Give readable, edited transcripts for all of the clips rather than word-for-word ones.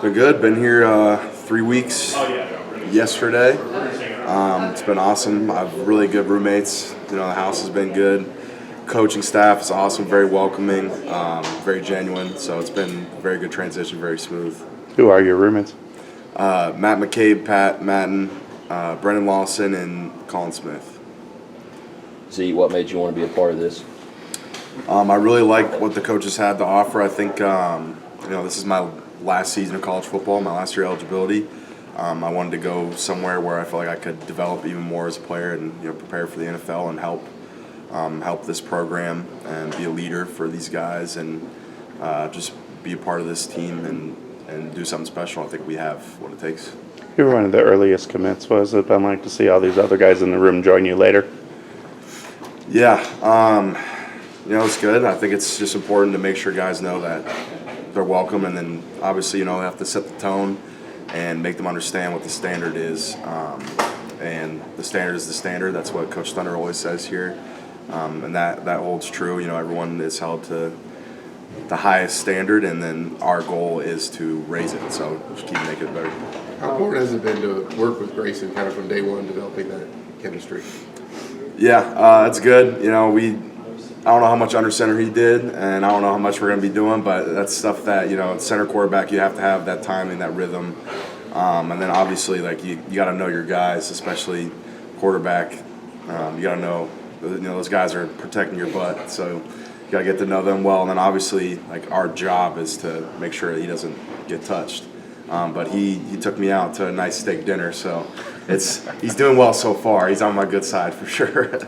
Been good. Been here 3 weeks yesterday. It's been awesome. I have really good roommates. The house has been good. Coaching staff is awesome, very welcoming, very genuine. So it's been a very good transition, very smooth. Who are your roommates? Matt McCabe, Pat Matten, Brendan Lawson, and Colin Smith. Zeke, what made you want to be a part of this? I really like what the coaches had to offer. I think this is my last season of college football, my last year eligibility. I wanted to go somewhere where I felt like I could develop even more as a player and prepare for the NFL and help this program and be a leader for these guys and just be a part of this team and do something special. I think we have what it takes. You were one of the earliest commits. What has it been like to see all these other guys in the room join you later? Yeah, it's good. I think it's just important to make sure guys know that they're welcome, and then obviously, have to set the tone and make them understand what the standard is. And the standard is the standard. That's what Coach Thunder always says here, and that holds true. Everyone is held to the highest standard, and then our goal is to raise it. So just keep making it better. How important has it been to work with Grayson kind of from day one, developing that chemistry? Yeah, it's good. I don't know how much under center he did, and I don't know how much we're going to be doing, but that's stuff that, center quarterback, you have to have that timing, that rhythm. And then obviously, you got to know your guys, especially quarterback. You got to know, those guys are protecting your butt, so you got to get to know them well. And then obviously, our job is to make sure that he doesn't get touched. But he took me out to a nice steak dinner, so he's doing well so far. He's on my good side for sure.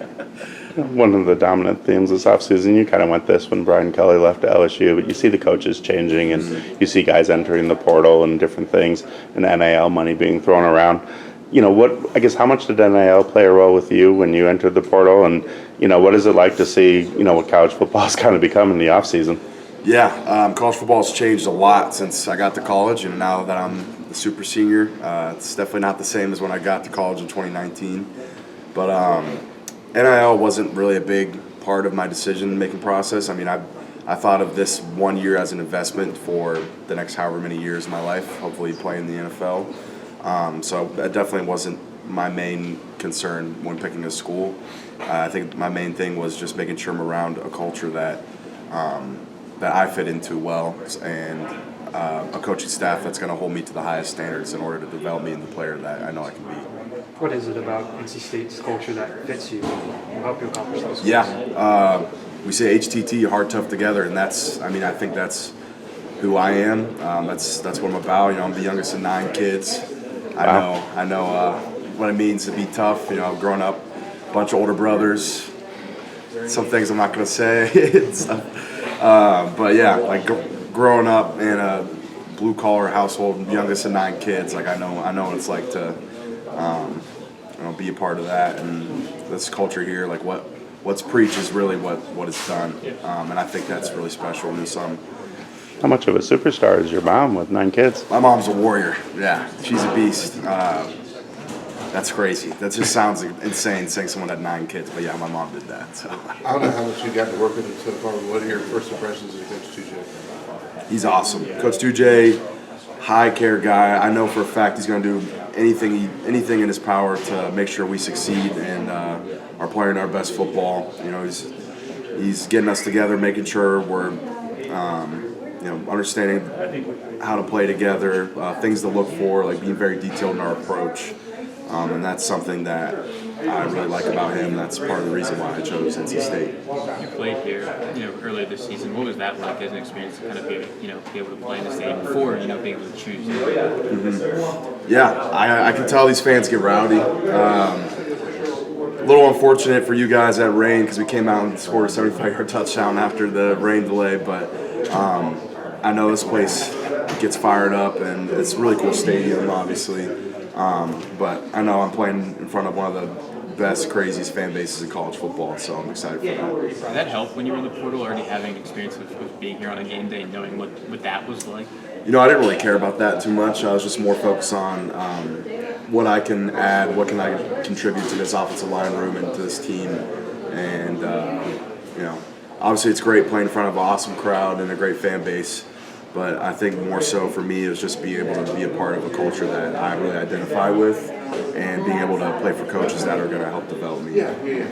One of the dominant themes this offseason, you kind of went this when Brian Kelly left to LSU, but you see the coaches changing and you see guys entering the portal and different things and NIL money being thrown around. How much did NIL play a role with you when you entered the portal? And, what is it like to see, what college football has kind of become in the offseason? Yeah, college football has changed a lot since I got to college, and now that I'm the super senior, it's definitely not the same as when I got to college in 2019. But NIL wasn't really a big part of my decision-making process. I mean, I thought of this 1 year as an investment for the next however many years of my life, hopefully playing in the NFL. So that definitely wasn't my main concern when picking a school. I think my main thing was just making sure I'm around a culture that I fit into well, and a coaching staff that's going to hold me to the highest standards in order to develop me into the player that I know I can be. What is it about NC State's culture that fits you and will help you accomplish those goals? Yeah, we say HTT, hard, tough, together, and I think that's who I am. That's what I'm about. I'm the youngest of 9 kids. I know what it means to be tough. Growing up, a bunch of older brothers. Some things I'm not going to say and stuff. But yeah, growing up in a blue collar household, youngest of 9 kids, I know what it's like to be a part of that, and this culture here, what's preached is really what is done, and I think that's really special. How much of a superstar is your mom with 9 kids? My mom's a warrior. Yeah, she's a beast. That's crazy. That just sounds insane saying someone had 9 kids, but yeah, my mom did that. So I don't know how much you got to work with him so far. What are your first impressions of Coach Tujay? He's awesome. Coach Tujay, high care guy. I know for a fact he's going to do anything in his power to make sure we succeed and are playing our best football. He's getting us together, making sure we're understanding how to play together, things to look for, being very detailed in our approach. And that's something that I really like about him. That's part of the reason why I chose NC State. You played here, earlier this season. What was that like as an experience to kind of be able to play in the state before, being able to choose? Mm-hmm. Yeah, I can tell these fans get rowdy. A little unfortunate for you guys that rain because we came out and scored a 75-yard touchdown after the rain delay, but I know this place gets fired up, and it's a really cool stadium, obviously. But I know I'm playing in front of one of the best, craziest fan bases in college football, so I'm excited for that. Did that help when you were in the portal, already having experience with being here on a game day and knowing what that was like? I didn't really care about that too much. I was just more focused on what I can add, what can I contribute to this offensive line room and to this team. And, obviously it's great playing in front of an awesome crowd and a great fan base. But I think more so for me is just being able to be a part of a culture that I really identify with, and being able to play for coaches that are going to help develop me.